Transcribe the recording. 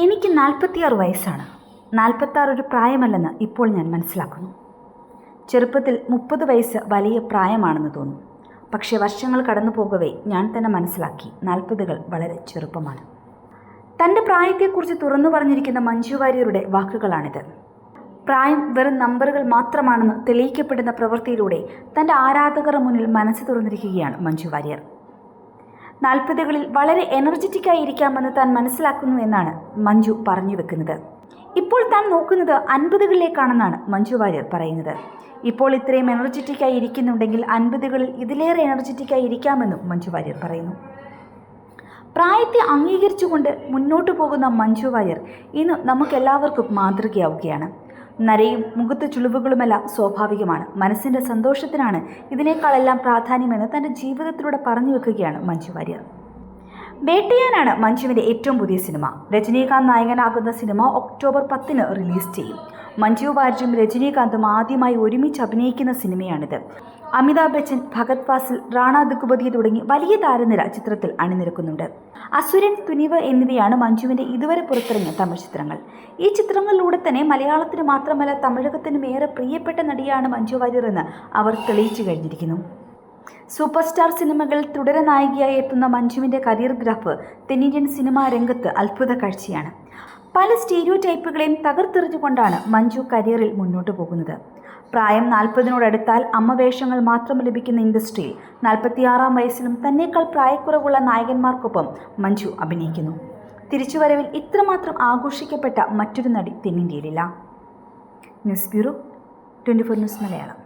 എനിക്ക് 46 വയസ്സാണ്. 46 ഒരു പ്രായമല്ലെന്ന് ഇപ്പോൾ ഞാൻ മനസ്സിലാക്കുന്നു. ചെറുപ്പത്തിൽ 30 വയസ്സ് വലിയ പ്രായമാണെന്ന് തോന്നും. പക്ഷേ വർഷങ്ങൾ കടന്നു പോകവേ ഞാൻ തന്നെ മനസ്സിലാക്കി 40കൾ വളരെ ചെറുപ്പമാണ്. തൻ്റെ പ്രായത്തെക്കുറിച്ച് തുറന്നു പറഞ്ഞിരിക്കുന്ന മഞ്ജു വാര്യരുടെ വാക്കുകളാണിത്. പ്രായം വെറും നമ്പറുകൾ മാത്രമാണെന്ന് തെളിയിക്കപ്പെടുന്ന പ്രവൃത്തിയിലൂടെ തൻ്റെ ആരാധകരുടെ മുന്നിൽ മനസ്സ് തുറന്നിരിക്കുകയാണ് മഞ്ജു വാര്യർ. 40കളിൽ വളരെ എനർജറ്റിക്കായി ഇരിക്കാമെന്ന് താൻ മനസ്സിലാക്കുന്നു എന്നാണ് മഞ്ജു പറഞ്ഞു വെക്കുന്നത്. ഇപ്പോൾ താൻ നോക്കുന്നത് 50കളിലേക്കാണെന്നാണ് മഞ്ജു വാര്യർ പറയുന്നത്. ഇപ്പോൾ ഇത്രയും എനർജറ്റിക്കായി ഇരിക്കുന്നുണ്ടെങ്കിൽ 50കളിൽ ഇതിലേറെ എനർജറ്റിക്കായി ഇരിക്കാമെന്നും മഞ്ജു വാര്യർ പറയുന്നു. പ്രായത്തെ അംഗീകരിച്ചുകൊണ്ട് മുന്നോട്ടു പോകുന്ന മഞ്ജു വാര്യർ ഇന്ന് നമുക്കെല്ലാവർക്കും മാതൃകയാവുകയാണ്. നരയും മുഖത്ത് ചുളിവുകളുമെല്ലാം സ്വാഭാവികമാണ്. മനസ്സിൻ്റെ സന്തോഷത്തിനാണ് ഇതിനേക്കാളെല്ലാം പ്രാധാന്യമെന്ന് തൻ്റെ ജീവിതത്തിലൂടെ പറഞ്ഞു വെക്കുകയാണ് മഞ്ജു വാര്യർ. വേട്ടയാനാണ് മഞ്ജുവിൻ്റെ ഏറ്റവും പുതിയ സിനിമ. രജനീകാന്ത് നായകനാകുന്ന സിനിമ ഒക്ടോബർ 10 റിലീസ് ചെയ്യും. മഞ്ജു വാര്യരും രജനീകാന്തും ആദ്യമായി ഒരുമിച്ച് അഭിനയിക്കുന്ന സിനിമയാണിത്. അമിതാഭ് ബച്ചൻ, ഭഗത് ഫാസിൽ, റാണ ദുഗ്ഗുപതി തുടങ്ങി വലിയ താരനിര ചിത്രത്തിൽ അണിനിരക്കുന്നുണ്ട്. അസുരൻ, തുനിവ് എന്നിവയാണ് മഞ്ജുവിൻ്റെ ഇതുവരെ പുറത്തിറങ്ങിയ തമിഴ് ചിത്രങ്ങൾ. ഈ ചിത്രങ്ങളിലൂടെ തന്നെ മലയാളത്തിന് മാത്രമല്ല തമിഴകത്തിനും ഏറെ പ്രിയപ്പെട്ട നടിയാണ് മഞ്ജു വാര്യർ എന്ന് അവർ തെളിയിച്ചു കഴിഞ്ഞിരിക്കുന്നു. സൂപ്പർ സ്റ്റാർ സിനിമകളിൽ തുടര നായികയായി എത്തുന്ന മഞ്ജുവിൻ്റെ കരിയർ ഗ്രാഫ് തെന്നിന്ത്യൻ സിനിമാ രംഗത്ത് അത്ഭുത കാഴ്ചയാണ്. പല സ്റ്റീരിയോ ടൈപ്പുകളെയും തകർത്തെറിഞ്ഞുകൊണ്ടാണ് മഞ്ജു കരിയറിൽ മുന്നോട്ട് പോകുന്നത്. പ്രായം 40നോടടുത്താൽ അമ്മ വേഷങ്ങൾ മാത്രം ലഭിക്കുന്ന ഇൻഡസ്ട്രിയിൽ 46-ാം വയസ്സിലും തന്നേക്കാൾ പ്രായക്കുറവുള്ള നായകന്മാർക്കൊപ്പം മഞ്ജു അഭിനയിക്കുന്നു. തിരിച്ചുവരവിൽ ഇത്രമാത്രം ആഘോഷിക്കപ്പെട്ട മറ്റൊരു നടി തെന്നിന്ത്യയിലില്ല. News bureau, 24 news Malayalam.